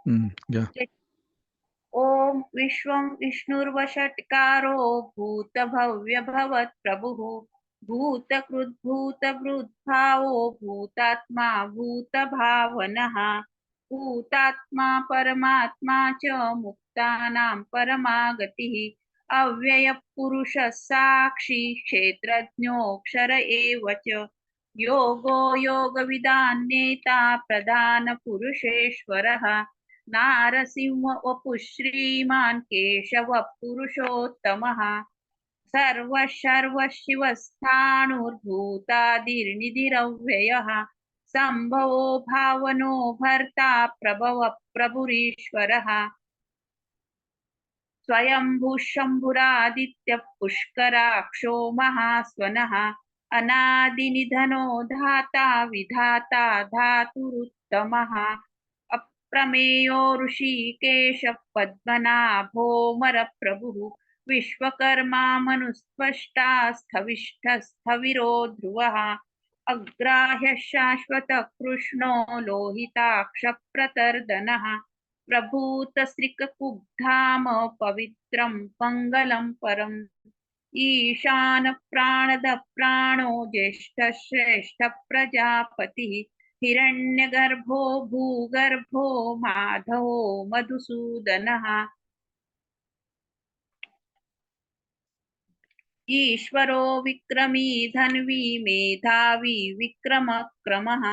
घ्या. ओम विश्वं विष्णुर्वषट्कारो भूतभव्यभवत् प्रभुः भूतकृद्भूतभृद्भावो भूतात्मा भूतभावनः भूतात्मा परमात्मा च मुक्तानां परमागतिः अव्ययपुरुषः साक्षी क्षेत्रज्ञोऽक्षर एव च योगो योगविदान्नेता प्रधानपुरुषेश्वरः नारसिंह वपुः श्रीमान् केशव पुरुषोत्तमः सर्वशिवस्थाणुर्भूतादिर्निधिरव्ययः सम्भवो भावनो भर्ता प्रभव प्रभुरीश्वरः स्वयंभुः शम्भुरादित्यः पुष्कराक्षो महास्वनः अनादिनिधनो धाता विधाता धातुरुत्तमः अप्रमेयो ऋषिकेश पद्मनाभोमरप्रभुः विश्वकर्मा मनुस्पष्टा स्थविष्ठस्थविरो ध्रुवः अग्राह्यः शाश्वतः कृष्णो लोहिताक्षप्रतर्दनः प्रभूतश्रिककुब्धाम पवित्रं मङ्गलं परम् ईशान प्राणद प्राणो ज्येष्ठ श्रेष्ठ प्रजापतिः हिरण्यगर्भो भूगर्भो माधवो मधुसूदनः ईश्वरो विक्रमी धन्वी मेधावी विक्रमक्रमः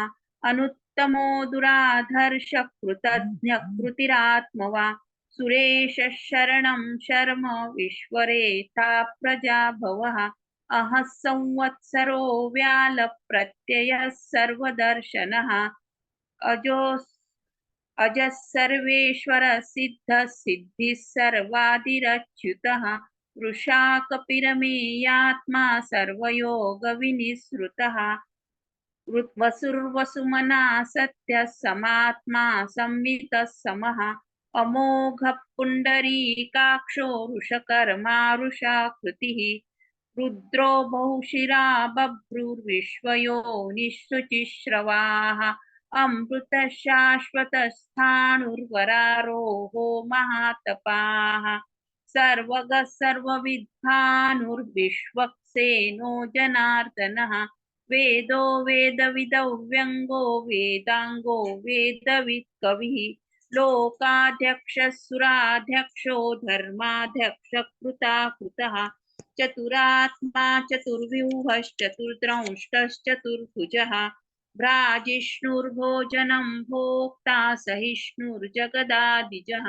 अनुत्तमो दुराधर्ष कृतज्ञ कृतिरात्मवा सुरेश शरणं शर्म विश्वरेता प्रजा भवः अहः संवत्सरो व्याल प्रत्ययः सर्वदर्शनः अजो अजः सर्वेश्वर सिद्ध सिद्धिः सर्वादिरच्युतः वृषा कपिरमेयात्मा सर्वयोगविनिसृतः वसुर्वसुमना सत्य समात्मा संवितः समः अमोघ पुण्डरीकाक्षो वृषकर्मा वृषाकृतिः रुद्रो बहुशिरा बभ्रुर्विश्वयोनिःशुचिश्रवाः अमृत शाश्वतस्थाणुर्वरारोहो महातपाः सर्वगः सर्वविद्भानुर्विश्वक्सेनो जनार्दनः वेदो वेदविदौ व्यङ्गो वेदाङ्गो वेदवित् कविः लोकाध्यक्षः सुराध्यक्षो धर्माध्यक्षकृताकृतः चतुरात्मा चतुर्व्यूहश्चतुर्द्रंष्टश्चतुर्भुजः भ्राजिष्णुर्भोजनं भोक्ता सहिष्णुर्जगदादिजः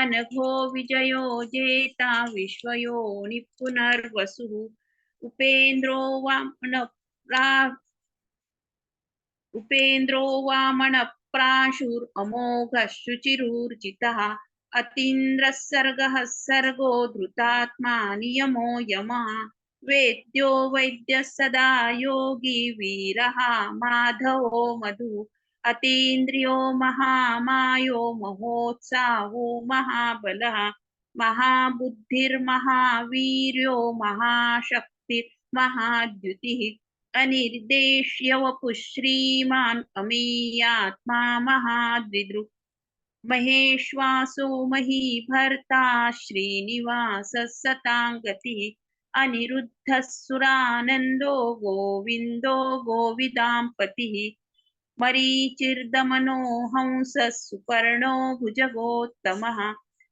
अनघो विजयो जेता विश्वयोनिः पुनर्वसुः उपेन्द्रो वामनप्राशुरमोघः शुचिरूर्जितः अतीन्द्रः सर्गः सर्गो धृतात्मा नियमो यमः वेद्यो वैद्यः सदा योगी वीरः माधवो मधु अतीन्द्रियो महामायो महोत्साहो महाबलः महाबुद्धिर्महावीर्यो महाशक्तिर्महाद्युतिः अनिर्देश्य वपुः श्रीमान् अमेयात्मा महाद्विदृक् महेश्वासो महीभर्ता श्रीनिवासः सताङ्गतिः अनिरुद्धः सुरानन्दो गोविन्दो गोविदाम्पतिः मरीचिर्दमनो हंसः सुपर्णो भुजगोत्तमः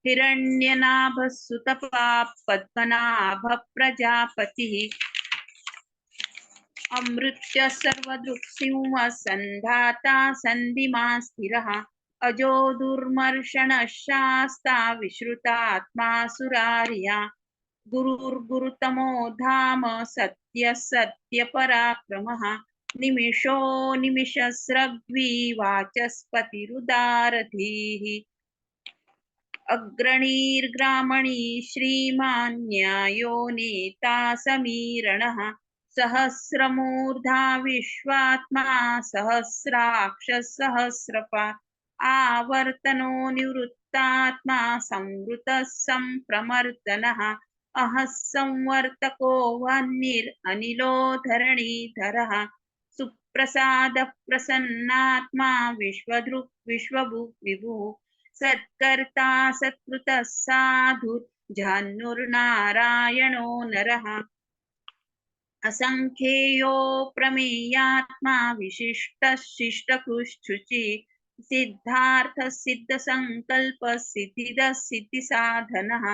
हिरण्यनाभः सुतपाः पद्मनाभः प्रजापतिः अमृत्य सर्वदृक्सिंह सन्धाता सन्धिमा स्थिरः अजो दुर्मर्षणः शास्ता विश्रुतात्मा सुरार्या गुरुर्गुरुतमो धाम सत्य सत्य पराक्रमः निमिषो निमिषस्रग्वी वाचस्पतिरुदारधीः अग्रणीर्ग्रामणी श्रीमान् न्यायो नेता समीरणः सहस्रमूर्धा विश्वात्मा सहस्राक्ष सहस्रपात् आवर्तनो निवृत्तात्मा संवृतः सम्प्रमर्दनः अहः संवर्तको वह्निरनिलो धरणीधरः सुप्रसादः प्रसन्नात्मा विश्वदृक् विश्वभुक् विभुः सत्कर्ता सत्कृतः साधुर्जह्नुर्नारायणो नरः असंख्येयो प्रमेयात्मा विशिष्टः शिष्टकृच्छुचि सिद्धार्थ सिद्ध संकल्प सिद्धिदः सिद्धि साधनः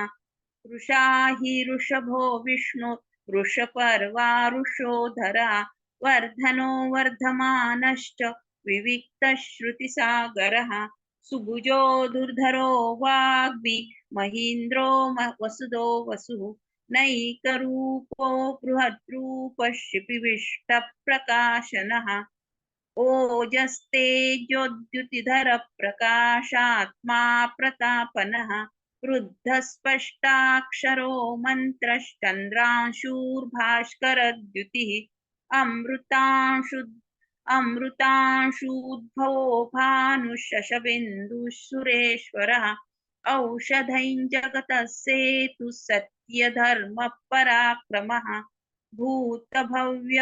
वृषा हि ऋषभो विष्णु वृषपर्वा वृषोधरा वर्धनो वर्धमानश्च विविक्तः श्रुतिसागरः सुभुजो दुर्धरो वाग्मि महीन्द्रो वसुदो वसुः नैकरूपो बृहद्रूपः शिपिविष्टप्रकाशनः ओजस्तेजोद्युतिधर प्रकाशात्मा प्रतापनः वृद्धस्पष्टाक्षरो मन्त्रश्चन्द्रांशूर्भास्करद्युतिः अमृतांशु अमृतांशूद्भवो भानुशशबिन्दुः सुरेश्वरः औषधैं जगतः सेतुः सत्यधर्मपराक्रमः भूतभव्यभवन्नाथ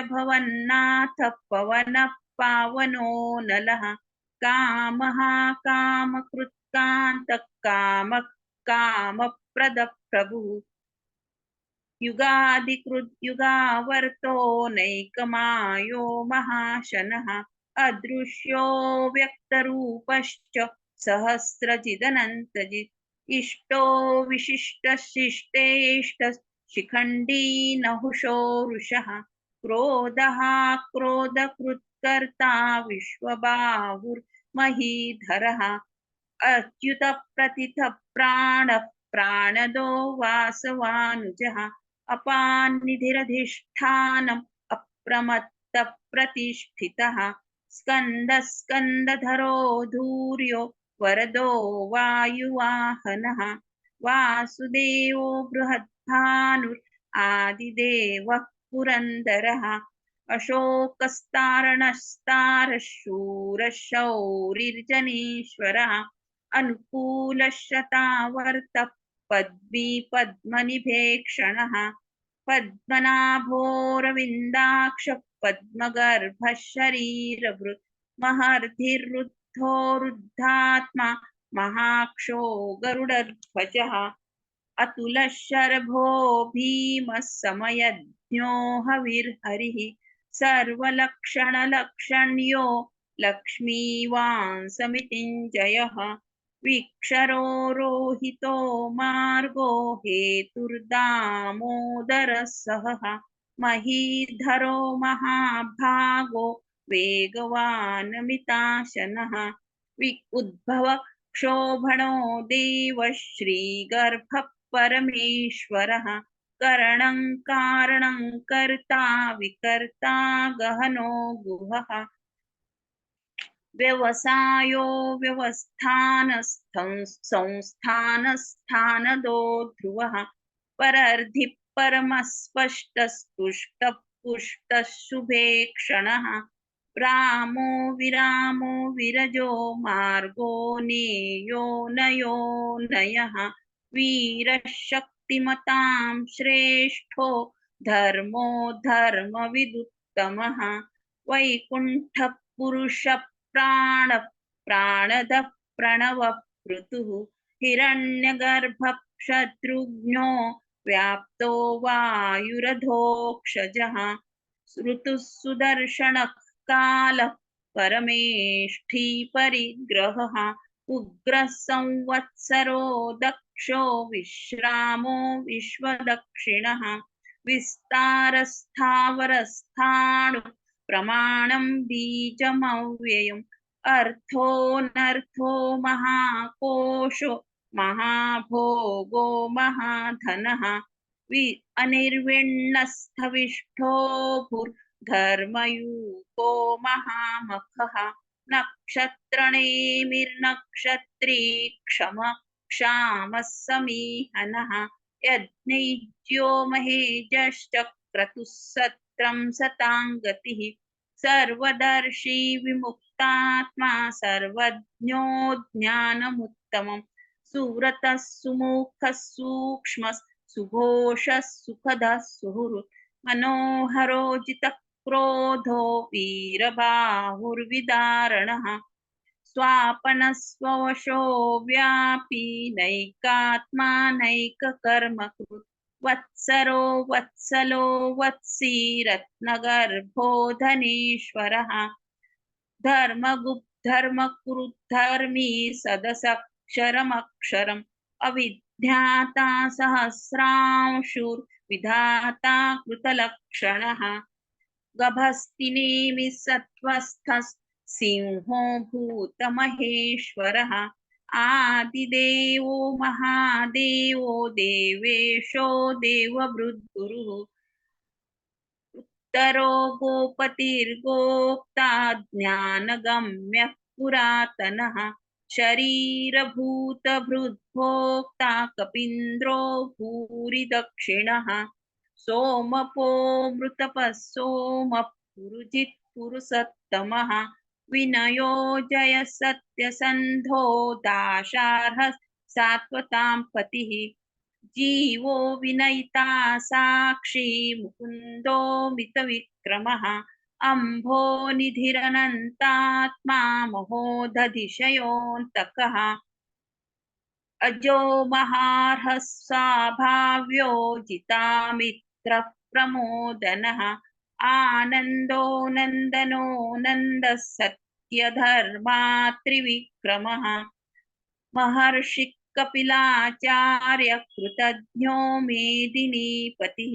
पवनः पावनो नलः कामः कामकृत्कान्तः कामः कामप्रदः प्रभुः युगादिकृद्युगावर्तो नैकमायो महाशनः अदृश्यो व्यक्तरूपश्च सहस्रजिदनन्तजित् इष्टो विशिष्टशिष्टेष्ट शिखण्डी नहुषो वृषः क्रोधः क्रोधकृत्कर्ता विश्वबाहुर्महीधरः अच्युत प्रतिथ प्राण प्राणदो वासवानुजः अपानिधिरधिष्ठानम् अप्रमत्त प्रतिष्ठितः स्कन्दः स्कन्दधरो धूर्यो वरदो वायुवाहनः वासुदेवो बृहद्भानुर् आदिदेवः पुरन्दरः अशोकस्तारणस्तारः शूरः शौरिर्जनेश्वरः अनुकूलशतावर्त पद्मनिभेक्षणः पद्मनाभोरविन्दाक्ष पद्मगर्भः शरीरभृत् महर्धिरुद्धोरुद्धात्मा महाक्षो गरुडध्वजः अतुलशरभो भीमः समयज्ञो हविर्हरिः सर्वलक्षणलक्षण्यो लक्ष्मीवांसमितिञ्जयः वीक्षरो रोहितो मार्गो हेतुर्दामोदरः सहः महीधरो महाभागो वेगवानमिताशनः उद्भव क्षोभणो देवः श्रीगर्भः परमेश्वरः करणं कारणं कर्ता विकर्ता गहनो गुहः व्यवसायो व्यवस्थानस्थं संस्थानस्थानदो ध्रुवः परर्धिः परमस्पष्टस्तुष्टः पुष्टः शुभेक्षणः रामो विरजो मार्गो नेयो नयो नयः वीरः शक्तिमतां श्रेष्ठो धर्मो धर्मविदुत्तमः वैकुण्ठः पुरुषः प्राणदः प्रणवः पृथुः हिरण्यगर्भः शत्रुघ्नो व्याप्तो वायुरधोक्षजः ऋतुः सुदर्शनः कालः परमेष्ठी परिग्रहः उग्रः संवत्सरो दक्षो विश्रामो विश्वदक्षिणः विस्तारस्थावरस्थाणु प्रमाणं बीजमव्ययम् अर्थोऽनर्थो महाकोशो महाभोगो महाधनः अनिर्विण्णस्थविष्ठो भूर्धर्मयूपो महामखः नक्षत्रनेमिर्नक्षत्री क्षमः समीहनः यज्ञैज्यो महेजश्च क्रतुः सत्रं सताङ्गतिः सर्वदर्शी विमुक्तात्मा सर्वज्ञो ज्ञानमुत्तमम् सुव्रतः सुमुखः सूक्ष्मः सुघोषः सुखदः सुहृत् मनोहरो जितक्रोधो वीरबाहुर्विदारणः स्वापनस्वशो व्यापी नैकात्मा नैककर्मकृत् वत्सरो वत्सलो वत्सी रत्नगर्भो धनेश्वरः धर्मकृद्धर्मी सदसक्षरमक्षरम् अविज्ञाता सहस्रांशुर्विधाता कृतलक्षणः गभस्तिनेमि सत्त्वस्थः सिंहो भूतमहेश्वरः आदिदेवो महादेवो देवेशो देवभृद्गुरुः उत्तरो गोपतिर्गोप्ता ज्ञानगम्यः पुरातनः शरीरभूतभृद्भोक्ता कपीन्द्रो भूरि दक्षिणः सोमपो मृतपः सोमः पुरुजित् पुरुषोत्तमः विनयो जय सत्यसन्धो दाशार्हः सात्वतां पतिः जीवो विनयिता साक्षी मुकुन्दो मितविक्रमः अम्भो निधिरनन्तात्मा महोदधिशयोऽन्तकः अजो महार्हः स्वाभाव्यो जितामित्रः प्रमोदनः आनन्दो नन्दनो नन्दः सत्यधर्मा त्रिविक्रमः महर्षि कपिलाचार्य कृतज्ञो मेदिनीपतिः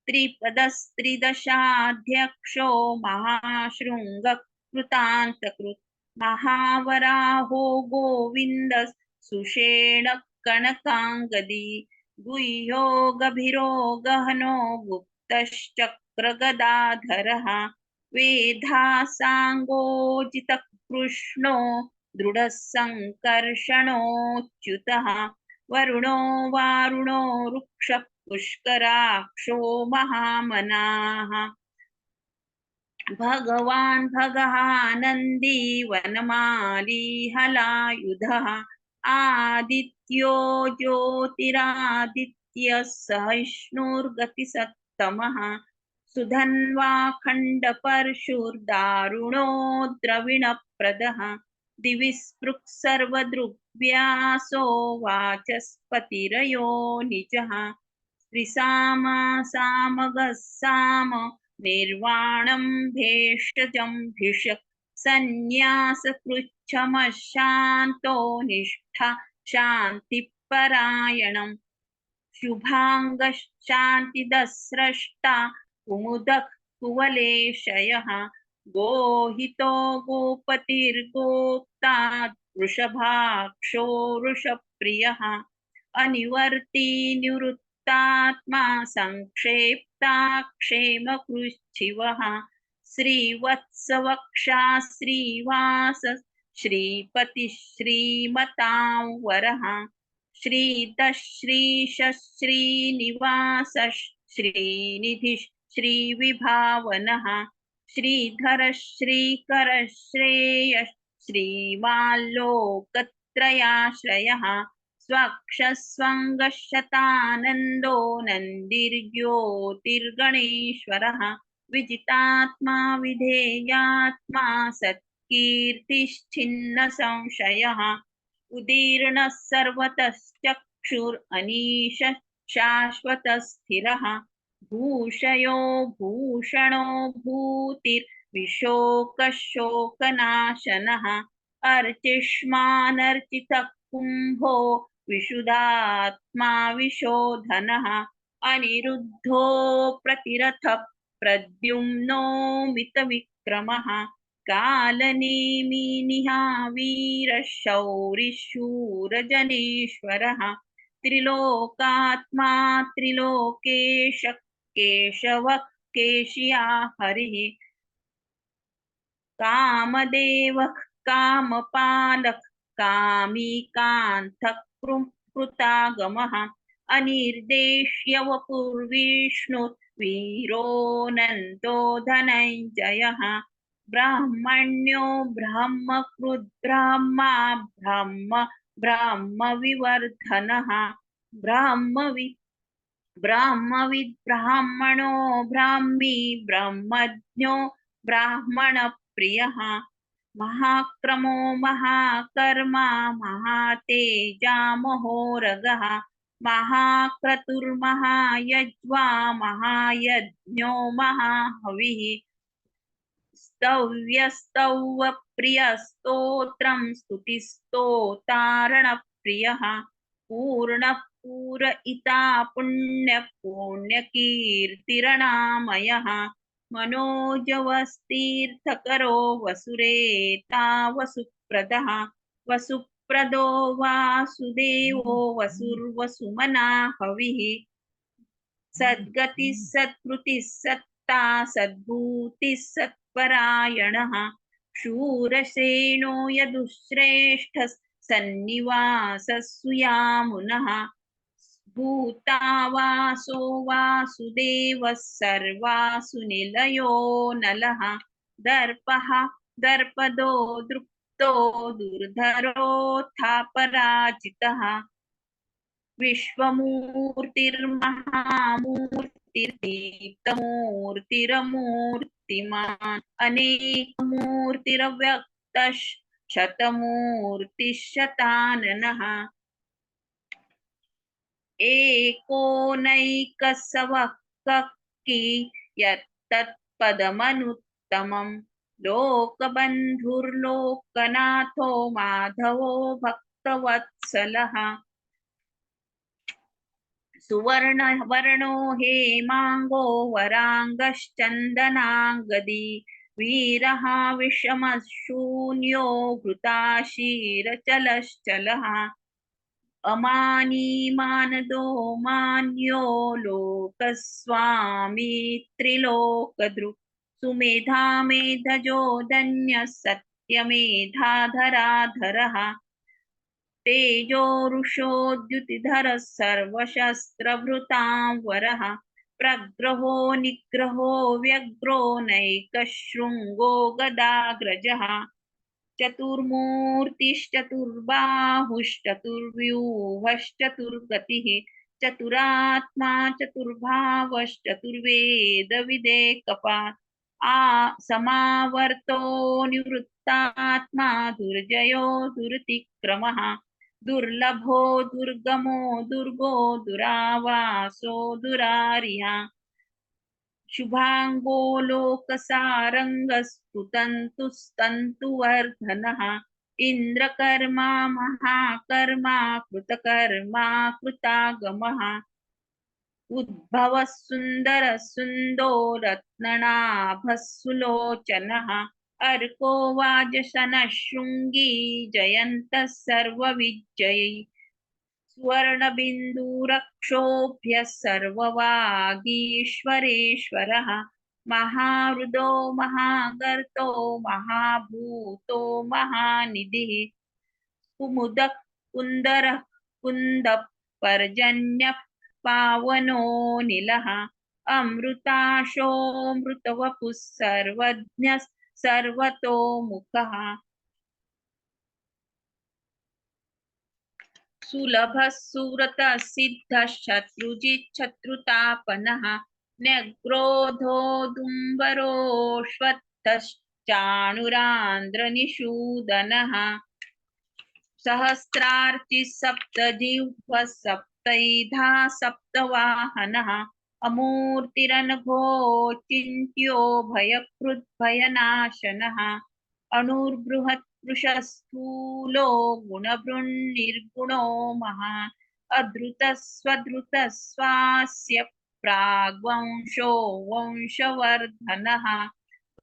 त्रिपदस्त्रिदशाध्यक्षो महाशृङ्गकृतान्तकृत् महावराहो गोविन्द सुषेण कनकाङ्गदी गुह्यो गभीरो गहनो गुप्तश्चक्रगदाधरः वेधासाङ्गोजितकृष्णो दृढः सङ्कर्षणोच्युतः वरुणो वारुणो रुक्षः पुष्कराक्षो महामनाः भगवान् भगहानन्दी वनमाली हलायुधः आदित्यो ज्योतिरादित्यः सहिष्णुर्गतिसत्तमः सुधन्वा खण्डपरशुर्दारुणो द्रविणप्रदः दिवि स्पृक् सर्वदृग्व्यासो वाचस्पतिरयो निजः त्रिसामा सामगः साम निर्वाणं भेषजं भिषक् सन्न्यासकृच्छमशान्तो निष्ठा शान्तिपरायणम् शुभांगः शान्तिदस्रष्टा कुमुदः कुवलेशयः गोहितो गोपतिर्गोप्ता वृषभाक्षो वृषप्रियः अनिवर्ती निवृत्तात्मा संक्षेप्ता क्षेमकृच्छिवः श्रीवत्सवक्षा श्रीवास श्रीपति श्रीमतां वरः श्रीदश्रीश श्रीनिवास श्रीनिधि श्रीविभावनः श्रीधर श्रीकर श्रेय श्रीमाल्लोकत्रयाश्रयः स्वक्षस्वङ्गशतानन्दो नन्दिर्ज्योतिर्गणेश्वरः विजितात्मा विधेयात्मा सत्कीर्तिश्छिन्न संशयः उदीर्णः सर्वतश्चक्षुरनीश शाश्वतस्थिरः भूषयो भूषणो भूतिर्विशोकशोकनाशनः अर्चिष्मानर्चितः कुम्भो विशुद्धात्मा विशोधनः अनिरुद्धो प्रतिरथः प्रद्युम्नो मितविक्रमः कालनेमि निहावीरशौरिशूरजनेश्वरः त्रिलोकात्मा त्रिलोकेश केशवः केशिया हरिः कामदेवः कामपालः कामीकान्तः कृतागमः अनिर्देश्य वपुर्विष्णुर्वीरोऽनन्तो धनञ्जयः ब्राह्मण्यो ब्रह्मकृद्ब्रह्मा ब्रह्मविवर्धनः ब्राह्मविद्ब्राह्मणो ब्राह्मी ब्रह्मज्ञो ब्राह्मणप्रियः महाक्रमो महाकर्मा महातेजा महोरगः महाक्रतुर्महायज्वा महायज्ञो महाहविः स्तव्यस्तव प्रियस्तोत्रं स्तुतिस्तोतारणप्रियः पूर्णः पूरयिता पुण्यपुण्यकीर्तिरणामयः मनोजवस्तीर्थकरो वसुरेता वसुप्रदः वसुप्रदो वासुदेवो वसुर्वसुमना हविः सद्गतिः सत्कृतिः सत्ता सद्भूतिः सत्परायणः शूरसेनो यदुश्रेष्ठः सन्निवासः सुयामुनः भूता वासो वासुदेवः सर्वासु निलयो नलः दर्पः दर्पदो दृप्तो दुर्धरोऽथापराजितः विश्वमूर्तिर्महामूर्तिर्दीप्तमूर्तिरमूर्तिमान् अनेकमूर्तिरव्यक्तः शतमूर्तिः एकोनैकसवक्की यत्तत्पदमनुत्तमं लोकबन्धुर्लोकनाथो माधवो भक्तवत्सलः सुवर्णवर्णो हेमाङ्गो वराङ्गश्चन्दनाङ्गदी वीरः विषमशून्यो घृताशीरचलश्चलः अमानी मानदो मान्यो लोकस्वामी त्रिलोकदृक् सुमेधा मेधजो धन्यः सत्यमेधाधराधरः तेजोरुषोद्युतिधरः सर्वशस्त्रभृतां वरः प्रग्रहो निग्रहो व्यग्रो नैकशृङ्गो गदाग्रजः चतुर्मूर्तिश्चतुर्बाहुश्चतुर्व्यूहश्चतुर्गतिः चतुरात्मा चतुर्भावश्चतुर्वेदविदेकपात् समावर्तो निवृत्तात्मा दुर्जयो दुरतिक्रमः दुर्लभो दुर्गमो दुर्गो दुरावासो दुरारिः शुभांगो लोकसारंगस्तुतन्तुस्तन्तुवर्धनः इन्द्रकर्मा महाकर्मा कृतकर्मा कृतागमः उद्भवः सुन्दरः सुन्दो रत्ननाभः सुलोचनः अर्को वाजसनः शृङ्गी जयन्तः सर्वविजयी सुवर्णबिन्दुरक्षोभ्यः सर्ववागीश्वरेश्वरः महाहृदो महागर्तो महाभूतो महानिधिः कुमुदः कुन्दरः कुन्दः पर्जन्यः पावनो नीलः अमृताशोऽमृतवपुः सर्वज्ञः सर्वतोमुखः सुलभः सुव्रतः सिद्धः शत्रुजिच्छत्रुतापनः न्यग्रोधोदुम्बरोऽश्वत्थश्चाणुरान्द्रनिषूदनः सहस्रार्चिः सप्तजिह्वः सप्तैधा सप्तवाहनः अमूर्तिरनघोचिन्त्यो भयकृद्भयनाशनः अणुर्बृहत्पृषस्थूलो गुणभृन्निर्गुणो महान् अधृतस्वधृतः स्वास्य प्राग्वंशो वंशवर्धनः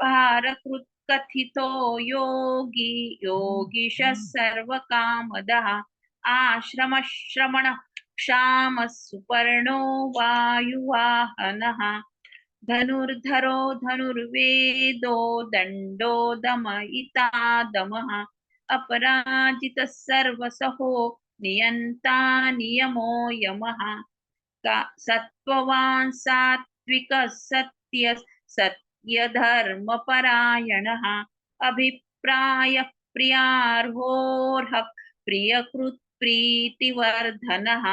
भारकृत्कथितो योगी योगीशः सर्वकामदः आश्रमश्रमणः क्षामः सुपर्णो वायुवाहनः धनुर्धरो धनुर्वेदो दण्डो दमयिता दमः अपराजितः सर्वसहो नियन्ता नियमो यमः सत्त्ववान् सात्विकः सत्यः सत्यधर्मपरायणः अभिप्रायः प्रियार्होर्हः प्रियकृत्प्रीतिवर्धनः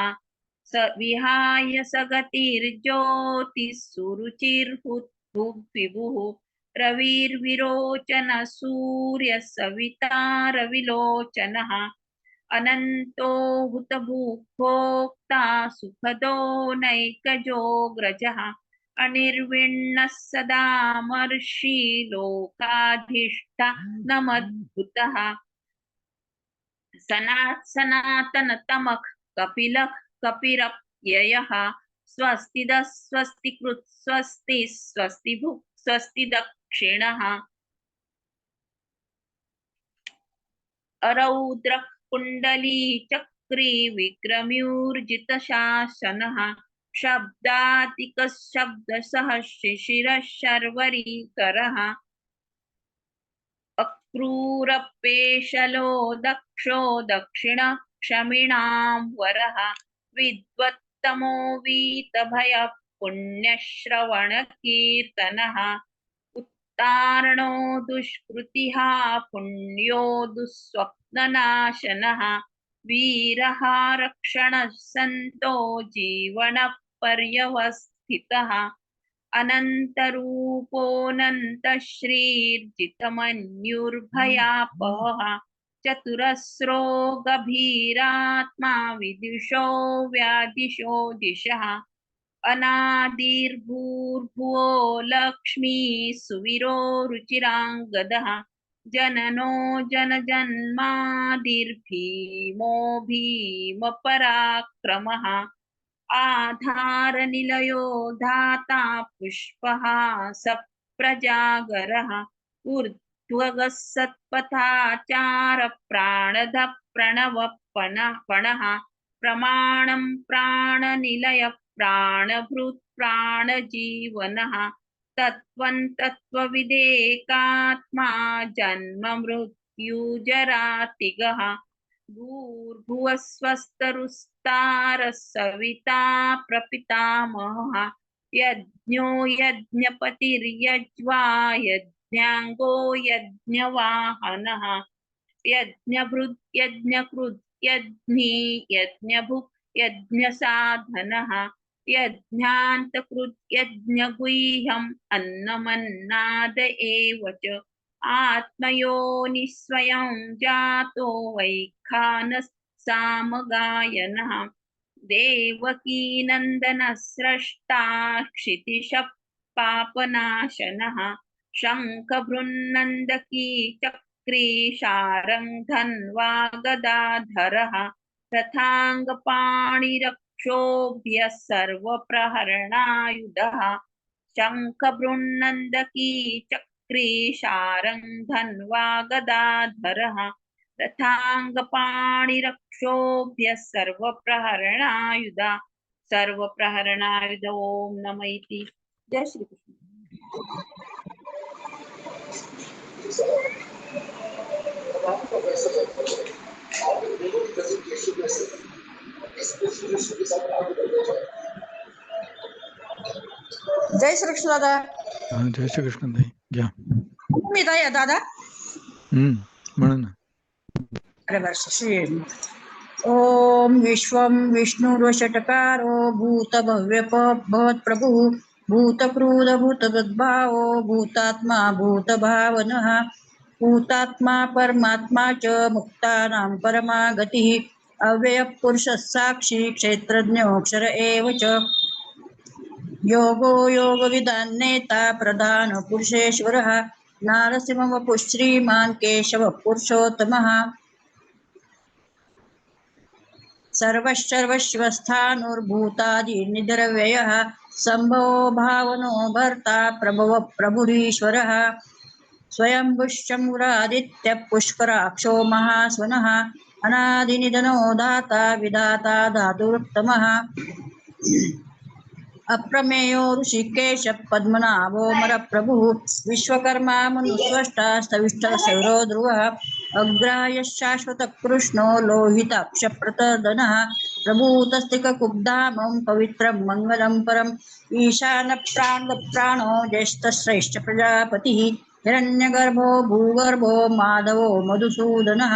स विहाय सगतिर्ज्योतिः सुरुचिर्हुद्भुग्विभुः रविर्विरोचन सूर्य सविता रविलोचनः अनन्तो हुतभुक्ता सुखदो नैकजोऽग्रजः अनिर्विण्णः सदा मर्षि लोकाधीष्टा नमद्भुतः सनातनतमः कपिलः कपिरप्ययः स्वस्तिदः स्वस्तिकृत् स्वस्ति स्वस्तिभुक् स्वस्ति दक्षिणः अरौद्रः कुण्डली चक्री विक्रम्यूर्जितशासनः शब्दातिकः शब्दसः शिशिरः शर्वरीकरः अक्रूरपेशलो दक्षो दक्षिण क्षमिणां वरः विद्वत्तमो वीतभयः पुण्यश्रवणकीर्तनः उत्तारणो दुष्कृतिः पुण्यो दुःस्वप्ननाशनः वीरः रक्षणः सन्तो जीवनपर्यवस्थितः अनन्तरूपोऽनन्तश्रीर्जितमन्युर्भयापहः चतुरस्रो गभीरात्मा विदुषो व्यादिशो दिशः अनादिर्भूर्भुवो लक्ष्मी सुवीरो रुचिराङ्गदः जननो जनजन्मादिर्भीमो भीमपराक्रमः आधारनिलयो धाता पुष्पः सप्रजागरः ऊर्ध्वगः सत्पथाचार प्राणद प्रणवपणः प्रमाणं प्राणनिलय प्राणभृत् प्राणजीवनः तत्त्वं तत्त्वविदेकात्मा जन्म मृत्युजरातिगः भूर्भुवस्वस्तरुस्तारः सविता प्रपितामहः यज्ञो यज्ञपतिर्यज्वा यज्ञाङ्गो यज्ञवाहनः यज्ञभृत् यज्ञकृत् यज्ञी यज्ञभुक् यज्ञसाधनः यज्ञान्तकृत् यज्ञगुह्यम् अन्नमन्नाद एव च आत्मयोनिः स्वयं जातो वैखानः सामगायनः देवकीनन्दनः स्रष्टा क्षितिशः पापनाशनः शङ्खभृन्नन्दकी चक्री शारङ्गधन्वा गदाधरः रथाङ्गपाणिरक्षोभ्यः सर्वप्रहरणायुधः शङ्खभृन्नन्दकी चक्री शारङ्गधन्वा गदाधरः रथाङ्गपाणिरक्षोभ्यः सर्वप्रहरणायुध ओम नमः इति। जय श्री कृष्ण। जय श्री कृष्ण दादा। जय श्री कृष्ण ताई घ्या मी ताई दादा म्हणा ना। अरे वर्ष श्री ओम विश्वं विष्णुर्वषट्कारो भूतभव्यप भवत्प्रभुः भूतक्रूर भूतगद्भावो भूतात्मा भूतभावनः भूतात्मा परमात्मा च मुक्तानां परमा गतिः अव्ययः पुरुषः साक्षी क्षेत्रज्ञोऽक्षर एव च योगो योगविदान्नेता प्रधान पुरुषेश्वरः नारसिंहवपुः श्रीमान् केशवः पुरुषोत्तमः सर्वश्चर्वश्वस्थानुर्भूतादिनिधरव्ययः सम्भवो भावनो भर्ता प्रभव प्रभुरीश्वरः स्वयंभुश्चमुरादित्यः पुष्कराक्षो महास्वनः अनादिनिधनो दाता विधाता धातुरुत्तमः अप्रमेयो ऋषिकेश पद्मनाभो मरप्रभुः विश्वकर्मा मनुस्रष्टा स्तविष्ठः सौरो ध्रुवः अग्राह्यः शाश्वतः कृष्णो लोहिताक्षप्रतर्दनः प्रभूतस्तिककुब्धामं पवित्रं मङ्गलं परम् ईशानप्राणप्राणो ज्येष्ठश्रेष्ठ प्रजापतिः हिरण्यगर्भो भूगर्भो माधवो मधुसूदनः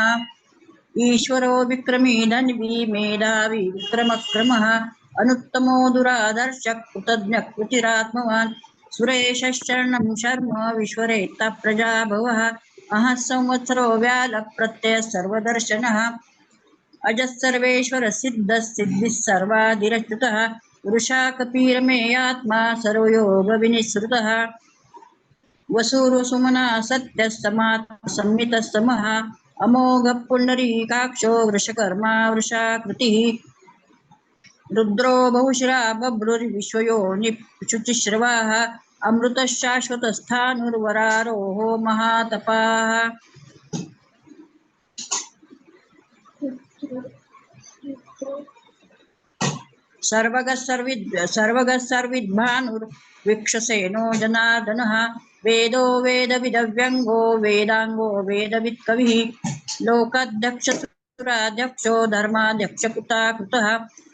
ईश्वरो विक्रमी धन्वी मेधावी विक्रमक्रमः अनुत्तमो दुरादर्श कृतज्ञ कृतिरात्मवान् सुरेशश्चरणं शर्म विश्वरेत्ता प्रजा भवः अहः संवत्सरो व्यालः प्रत्ययः सर्वदर्शनः अजः सर्वेश्वर सिद्धः सिद्धिः सर्वादिरच्युतः वृषा कपीरमेयात्मा सर्वयोग विनिःसृतः वसुरुसुमना सत्यः समात्मा संमितः समः अमोघ पुण्डरीकाक्षो वृषकर्मा वृषाकृतिः रुद्रो बहुशिरा बभ्रुर्विश्वयोनिः अमृतः शाश्वतस्थाणुर्वरारोहो महातपाः सर्वगः सर्विद्भानुर्विक्षसेनो जनार्दनः वेदो वेदविदव्यङ्गो वेदाङ्गो वेदवित्कविः लोकाध्यक्षो धर्माध्यक्षकुताकृतः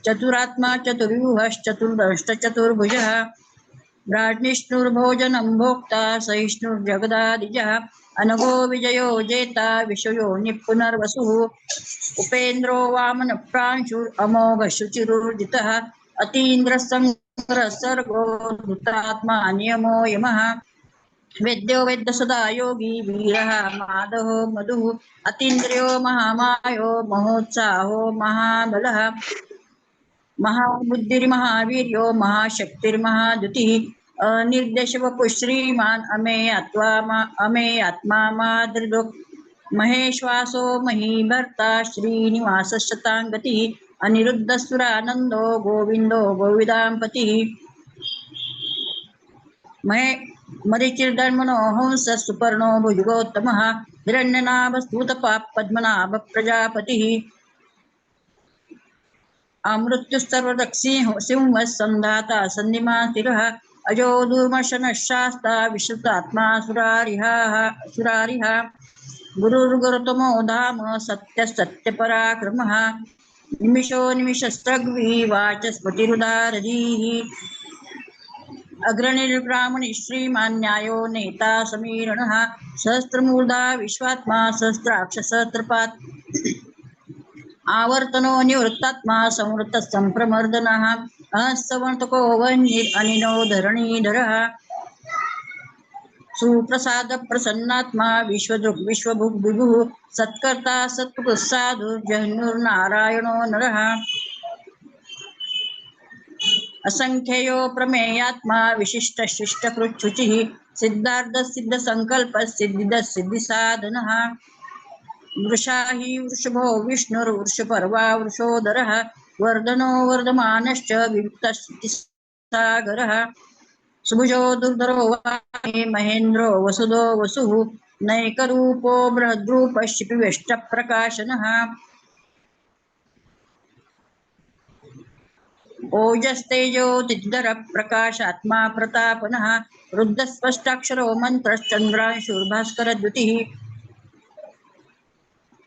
चतुरात्मा चतुर्व्यूहश्चतुर्दष्टचतुर्भुजः ब्राह्मणिष्णुर्भोजनं भोक्ता सहिष्णुर्जगदादिजः अनघो विजयो जेता विषयो निपुनर्वसुः उपेन्द्रो वामन प्रांशुरमोघ शुचिरुर्जितः अतीन्द्र सर्गो धृतात्मा नियमो यमः वेद्यो वेद्य सदा योगी वीरः माधवो मधुः अतीन्द्रियो महामायो महोत्साहो महाबलः महाबुद्धिर्महावीर्यो महाशक्तिर्महाद्युतिः अनिर्देशवपुः श्रीमान् अमेयात्मा मादृदुक् महेश्वासो महीभर्ता श्रीनिवासः शताङ्गतिः अनिरुद्धसुरानन्दो गोविन्दो गोविदाम्पतिः मरीचिर्धर्मणो हंसः सुपर्णो भुजगोत्तमः हिरण्यनाभस्तूतपाः पद्मनाभ प्रजापतिः अमृत्युस्तर्वदक्षिणः सिंहः सन्धाता सन्धिमातिरः अजो दुर्मर्शनः शास्ता विश्रुतात्मा सुरारिः गुरुर्गुरुतमो धाम सत्यपराक्रमः निमिषो निमिषस्त्रग्वी वाचस्पतिरुदारधीः अग्रणिर्ब्राह्मणि श्रीमान्यायो नेता समीरणः सहस्रमूर्धा विश्वात्मा सहस्राक्ष सहस्रपात् आवर्तनो निवृत्तात्मा संवृत्तः सम्प्रमर्दनः अहस्सवर्तको वह्निरनिनो धरणीधरः सुप्रसाद प्रसन्नात्मा विश्वदृक् विश्वभुक् विभुः सत्कर्ता सत्कृतः साधुर्जह्नुर्नारायणो नरः असंख्ययो प्रमेयात्मा विशिष्ट शिष्टकृच्छुचिः सिद्धार्थ सिद्ध संकल्प सिद्धिद सिद्धिसाधनः वृषा हि वृषभो विष्णुर्वृषपर्वा वृषोदरः वर्धनो वर्धमानश्च विविक्तसागरः सुभुजो दुर्धरो वामे महेन्द्रो वसुदो वसुः नैकरूपो बृहद्रूपः शिपिवेष्टप्रकाशनः ओजस्तेजोतिधर प्रकाशात्मा प्रतापनः रुद्धस्पष्टाक्षरो मन्त्रश्चन्द्रांशुर्भास्करद्युतिः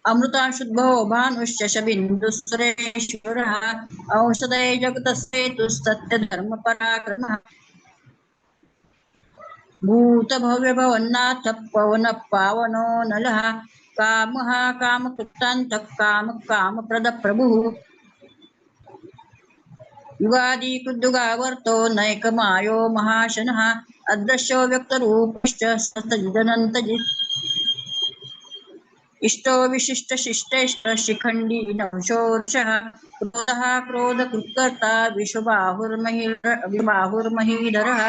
अमृताशुद्भो भानुश्चशबिन्दुसुरेश्वरः औषधे जगतसेतुस्तत्यधर्मपराक्रमः भूतभव्यभवन्नाथ पवनः पावनो नलः कामः कामकृतान्तः कामप्रदप्रभुः युगादिकृद्युगावर्तो नैकमायो महाशनः अदृश्यो व्यक्तरूपश्च सतजिदनन्तजित् इष्टो विशिष्टशिष्टेष्ट शिखण्डी नवशोर्षः क्रोधः क्रोधकृत्कर्ता विश्वबाहुर्महीधरः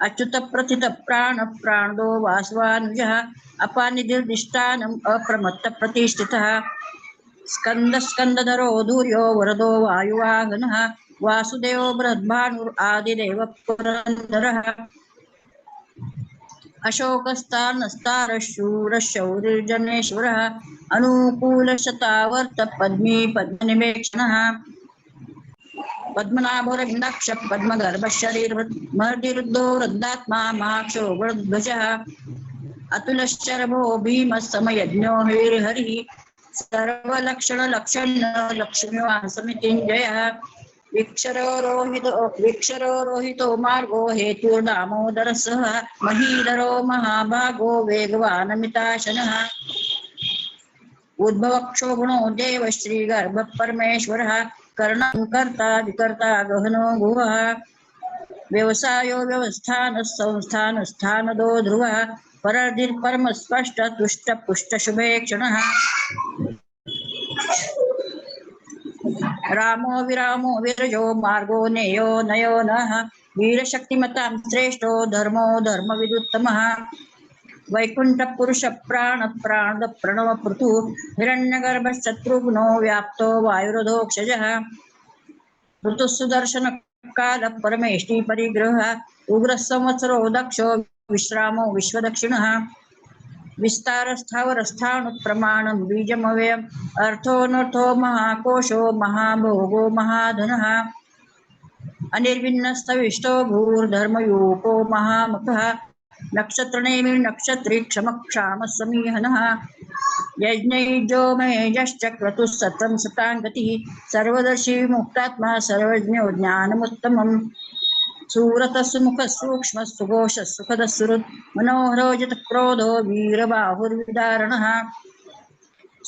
अच्युतप्रथितप्राणप्राणदो वासवानुजः अपानिधिर्दिष्टानम् अप्रमत्तप्रतिष्ठितः स्कन्दधरो धूर्यो वरदो वायुवाहनः वासुदेवो बृहद्भानुरादिदेव पुरन्दरः अशोकस्तानस्तारशूरशौर्यजनेश्वरः अनुकूलशतावर्त पद्मी पद्मनिवेक्षणः पद्मनाभोरविन्दाक्ष पद्मगर्भशरीरमर्दिरुद्धो वृद्धात्मा महाक्षो वृद्ध्वजः अतुलश्चरभो भीमः समयज्ञो हरिः सर्वलक्षणलक्षण लक्ष्मीवान् समितिञ्जयः विक्षरोहितो मार्गो हेतुर्दामोदरसः महीधरो महाभागो वेगवानमिताशनः उद्भवक्षोभुणो देव श्रीगर्भ परमेश्वरः कर्णं कर्ता विकर्ता गहनो गुहः व्यवसायो व्यवस्थान संस्थान स्थानदो ध्रुवः परधिर्परम स्पष्ट तुष्ट पुष्ट शुभे क्षणः रामो विरामो विरजो मार्गो नेयो नयो नः वीरशक्तिमतां श्रेष्ठो धर्मो धर्मविदुत्तमः वैकुंठ पुरुष प्राण प्राण प्रणव पृथु हिरण्यगर्भ शत्रुघ्नो व्याप्तो वायुरधोक्षजः ऋतु सुदर्शन काल परमेष्टि परिग्रह उग्र संवत्सरो दक्षो विश्रामो विश्वदक्षिणः विस्तार स्थावर स्थाणु प्रमाणं बीजमव्ययम् अर्थोऽनर्थो महाकोशो महाभोगो महाधनः अनिर्विन्नस्तविष्टो भूर्धर्मयूपो महामुखः नक्षत्रनेमि नक्षत्री क्षमक्षाम समीहनः यज्ञैर्जो महेजश्च क्रतुः सत्त्वं सतां गतिः सर्वदर्शी मुक्तात्मा सर्वज्ञो ज्ञानमुत्तमम् सूरतः सुमुखः सूक्ष्मः सुघोषः सुखदः सुहृत् मनोहरो जितक्रोधो वीरबाहुर्विदारणः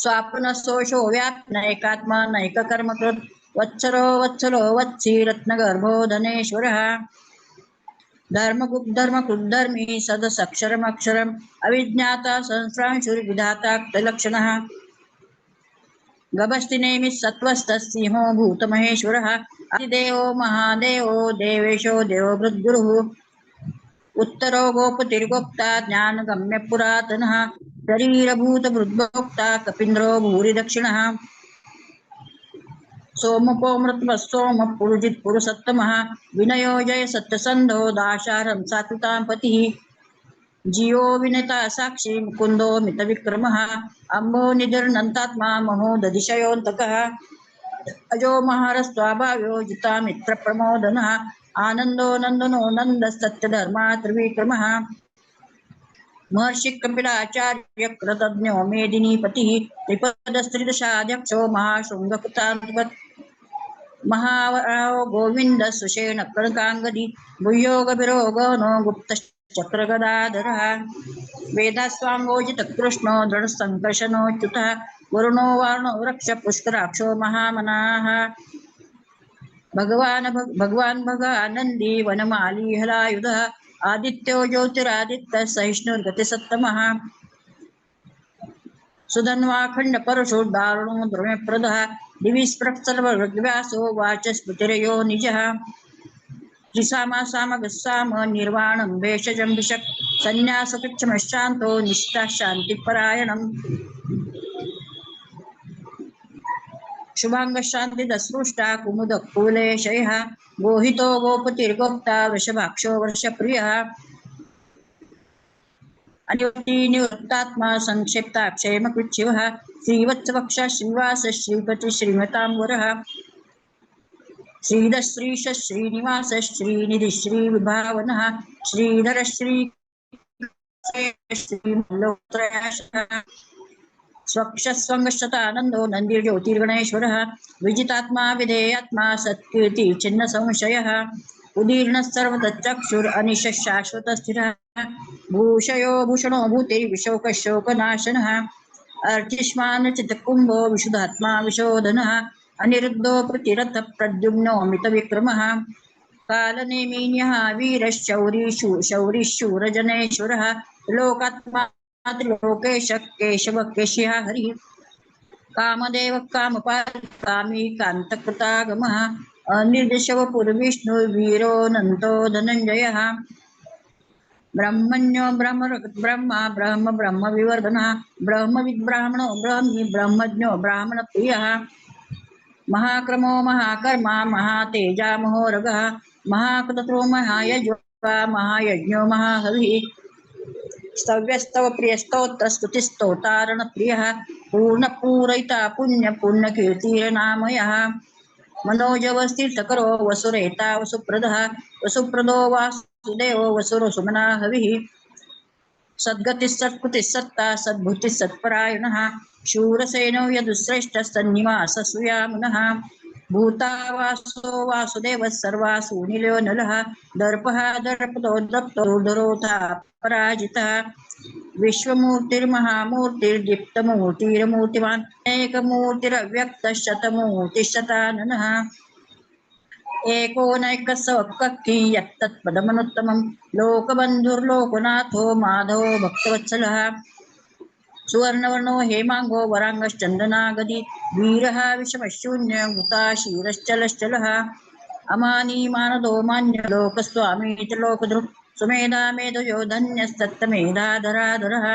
स्वाप्नः सोषो व्याप्नैकात्मा नैककर्मकृत् वत्सरो वत्सलो वत्सी रत्नगर्भो धनेश्वरः धर्मकृद्धर्मी सदसक्षरमक्षरम् अविज्ञाता संस्रांशुर्विधाता कृतलक्षणः गभस्तिनेमि सत्त्वस्थः सिंहो भूतमहेश्वरः अतिदेवो महादेवो देवेशो देवभृद्गुरुः उत्तरो गोपतिर्गोप्ता ज्ञानगम्य पुरातनः शरीरभूतभृद्भोक्ता कपीन्द्रो भूरि दक्षिणः सोमपो मृत्वः सोम पुरुजित् पुरुषोत्तमः विनयो जय सत्यसन्धो दाशारं सात्वितां पतिः जियो विनेता साक्षी मुकुन्दो मितविक्रमः अम्बो निधिर्नन्तात्मा महोदधिशयोऽन्तकः अजो महारस्त्वाभाव्यो जितामित्रप्रमोदनः आनन्दो नन्दनो नन्दस्तत्यधर्मा त्रिविक्रमः महर्षि कपिलाचार्य कृतज्ञो मेदिनीपतिः त्रिपदस्त्रिदशाध्यक्षो महाशृङ्गकृताधिपत् महावरो गोविन्द सुषेण कनकाङ्गदी भूयोगभिरोगनो गुप्तश्चक्रगदाधरः वेदास्वाङ्गोजितकृष्णो दृढसङ्कर्षणोच्युतः वरुणो वारुणो वृक्ष पुष्कराक्षो महामनाः भगवान् भगानन्दी वनमाली हलायुधः आदित्यो ज्योतिरादित्य सहिष्णुर्गतिसत्तमः सुधन्वाखण्ड परशो दारुणो द्रव्यप्रदः दिवि स्पृक्सर्वव्यासो वाचस्पतिरयो निजः त्रिसामा सामगस्साम निर्वाणं भेषजं भिषक् संन्यासकृच्छमशान्तो निष्ठा शान्तिपरायणम् शुभांग शान्तिदस्पृष्टा कुमुद कुलेशयः गोहितो गोपतिर्गोप्ता वृषभाक्षो वर्षप्रियः अनिवृत्ति निवृत्तात्मा संक्षिप्ता क्षेमकृच्छिवः श्रीवत्सवक्ष श्रीवास श्रीपति श्रीमतांवरः श्रीधश्रीश श्रीनिवास श्रीनिधि श्रीविभावनः श्रीधर श्रीमल्लोत्रयाशः स्वक्षस्वङ्गशतानन्दो नन्दिर्ज्योतिर्गणेश्वरः विजितात्मा विधेयात्मा सत्कीर्ति छिन्न संशयः उदीर्णः सर्वतच्चक्षुर् अनिशः शाश्वतस्थिरः भूषयो भूषणो भूतिर्विशोकशोकनाशनः अर्चिष्मान् चित्तकुम्भो विशुद्धात्मा विशोधनः अनिरुद्धो प्रतिरथ प्रद्युम्नो मितविक्रमः कालनेमिन्यः वीरश्चौरीषु शौरिशूरजनेश्वरः लोकात्मा त्रिलोकेश केशव केशिः हरिः कामदेव कामपालकामी कान्तकृतागमः अनिर्दिशव पुरविष्णुर्वीरो नन्तो धनञ्जयः ब्रह्मण्यो ब्रह्मा ब्रह्म विवर्धनः ब्रह्मविद्ब्राह्मणो ब्रह्मी ब्रह्मज्ञो ब्राह्मणप्रियः महाक्रमो महाकर्मा महातेजा महोरगः महाकृतो महायज्वा महायज्ञो महाहविः स्तव्यस्तव प्रियस्तोत्र स्तुतिस्तोतारण प्रियः पूर्णपूरयिता पुण्य पुण्यकीर्तिर्नामयः मनोजवस्तीर्थकरो वसुरेता वसुप्रदः वसुप्रदो वासुदेवो वसुरो सुमना हविः सद्गतिः सत्कृतिः सत्ता सद्भूतिः सत्परायणः शूरसेनो यदुश्रेष्ठः सन्निवास सुयामुनः भूता वासो वासुदेवः सर्वासु निलयो नलः दर्पः दर्पतो दप्तो दुरोधा पराजितः विश्वमूर्तिर्महामूर्तिर्दीप्तमूर्तिरमूर्तिमान् एकमूर्तिरव्यक्तः शतमूर्तिः शताननः एकोनैकस्सवक्की यत्तत्पदमनुत्तमं लोकबन्धुर्लोकनाथो माधवो भक्तवत्सलः सुवर्णवर्णो हेमांगो वरांगश्चन्दनागदी वीरः विषमशून्य हुताशीरश्चलश्चलः अमानी मानदो मान्य लोकस्वामी च लोकधृक् सुमेधा मेधयो धन्यस्तत्तमेधाधराधरः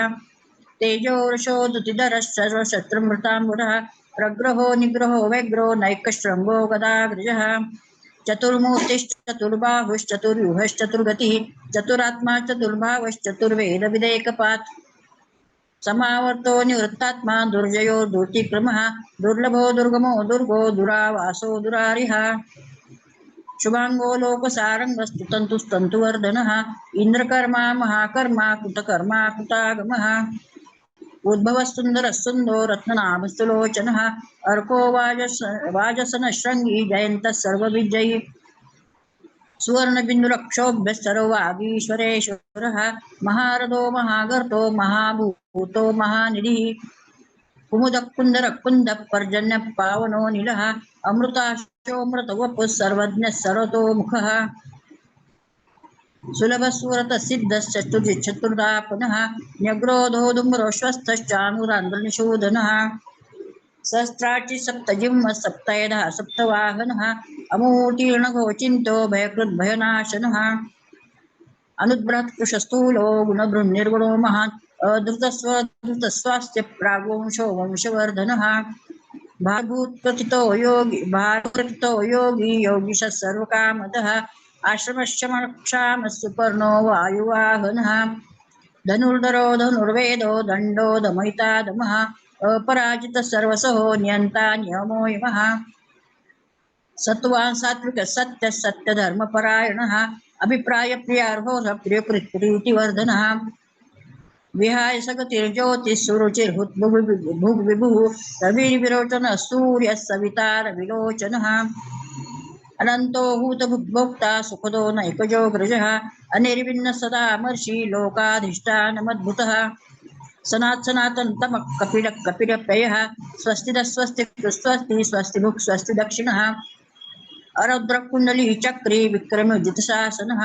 तेजोर्षोदुतिधरः सर्वशत्रुमृताम्बुरः प्रग्रहो निग्रहो व्यग्रो नैकशृङ्गो गदाग्रजः चतुर्मूर्तिश्चतुर्बाहुश्चतुर्युगश्चतुर्गतिः चतुरात्मा चतुर्भावश्चतुर्वेदविदेकपात् समावर्तो निवृत्तात्मा दुर्जयो दुर्तिक्रमः दुर्लभो दुर्गमो दुर्गो दुरावासो दुरारिः शुभांगो लोकसारंगस्तुतन्तुस्तन्तुवर्धनः इंद्रकर्मा महाकर्मा कृतकर्मा कृतागमः उद्भवः सुन्दरः सुन्दो रत्ननाभस्तुलोचनः अर्को वाजसनः शृङ्गी जयन्तः सर्वविजयी सुवर्णबिन्दुरक्षोभ्यः सर्ववागीश्वरेश्वरः महारथो महागर्तो महाभूतो महानिधिः कुमुदः कुन्दरः कुन्दः पर्जन्यः पावनो नीलः अमृताशोऽमृतवपुः सर्वज्ञः सर्वतोमुखः सुलभस्फुरतसिद्धश्चतुर्जिच्चतुर्धा पुनः न्यग्रोधोदुम्बरोश्वस्थश्चानुरान्ध्रनिषूदनः सहस्राक्षि सप्तजिह्वः सप्तयदः सप्तवाहनः अमूर्तीर्णघोचिन्तो भयकृद्भयनाशनः अनुद्बृहत्कृशस्थूलो गुणभृन्निर्गुणो महान् अधृतस्वास्थ्य प्राग्वंशो वंशवर्धनः भारभूतकृतितो योगी योगीशः सर्वकामतः आश्रमश्चमक्षामः सुपर्णो वायुवाहनः धनुर्धरो धनुर्वेदो दण्डो दमयिता दमः अपराजितः सर्वसहो नियन्ता नियमो यमः सत्त्वान् सात्विकः सत्यः सत्यधर्मपरायणः अभिप्रायप्रियार्होः प्रियकृत्प्रीतिवर्धनः विहाय सगतिर्ज्योतिः सुरुचिर्भुग्विभुः रविर्विरोचनः सूर्यः सविता रविलोचनः अनन्तो हूतभुग्भोक्ता सुखदो नैकजो ग्रजः अनिर्विण्णः सदा मर्षि लोकाधिष्ठानमद्भुतः सनातनतमः कपिलप्ययः स्वस्तिदः स्वस्ति स्वस्ति स्वस्तिभुक् स्वस्ति दक्षिणः अरौद्रकुण्डली चक्री विक्रमजितशासनः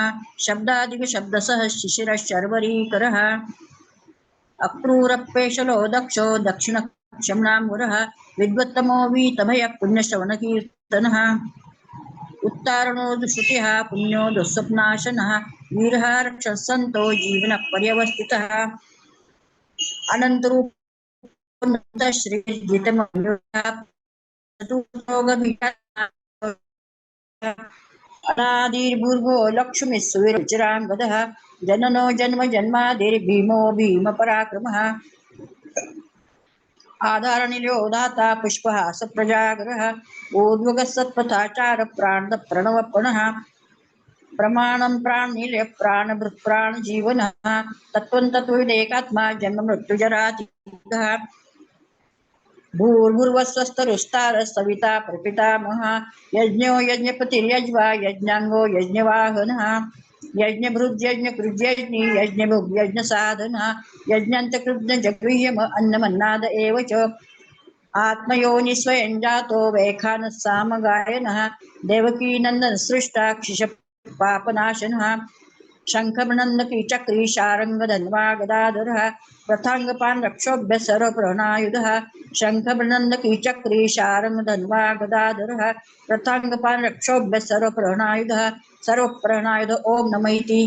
शब्दादिकशब्दसः शिशिरः शर्वरीकरः अक्रूरपेशलो दक्षो दक्षिणक्षम्नाम्बुरः विद्वत्तमो वीतभयः पुण्यश्रवणकीर्तनः उत्तारणो दुःश्रुतिः पुण्यो दुःस्वप्नाशनः वीरः रक्षः सन्तो जीवनः पर्यवस्थितः अनन्तरूपः अनादिर्भूर्भो लक्ष्मीः सुविरुचिराङ्गदः जननो जन्म जन्मादिर्भीमो भीमपराक्रमः आधारनिलयो दाता पुष्पहास प्रजागरः ऊर्ध्वगः सत्पथाचार प्राणप्रणवपणः प्रमाणं प्राणनिलय प्राणभृत् प्राणजीवनः तत्त्वं तत्त्वविदेकात्मा जन्म मृत्युजरातीतः भूर्भुवस्वस्तरुस्तारः सविता प्रपितामहः यज्ञो यज्ञपतिर्यज्वा यज्ञाङ्गो यज्ञवाहनः यज्ञभृद्यज्ञकृज्यज्ञी यज्ञभुग्यज्ञसाधनः यज्ञान्तकृज्ञजगृह्यम अन्नमन्नाद एव च आत्मयोनि स्वयं जातो वैखानः सामगायनः देवकीनन्दनसृष्टा क्षिशपापनाशनः शङ्खमृणन्दकी चक्री शारङ्गधन्वा गदाधरः प्रथाङ्गपान् रक्षोभ्यः सर्वप्रहणायुधः शङ्खमृणन्दकी चक्री शारङ्गधन्वा गदाधरः प्रथाङ्गपान् रक्षोभ्यः सर्वप्रहणायुधः सर्वप्रहणायुध ओम नमः इति।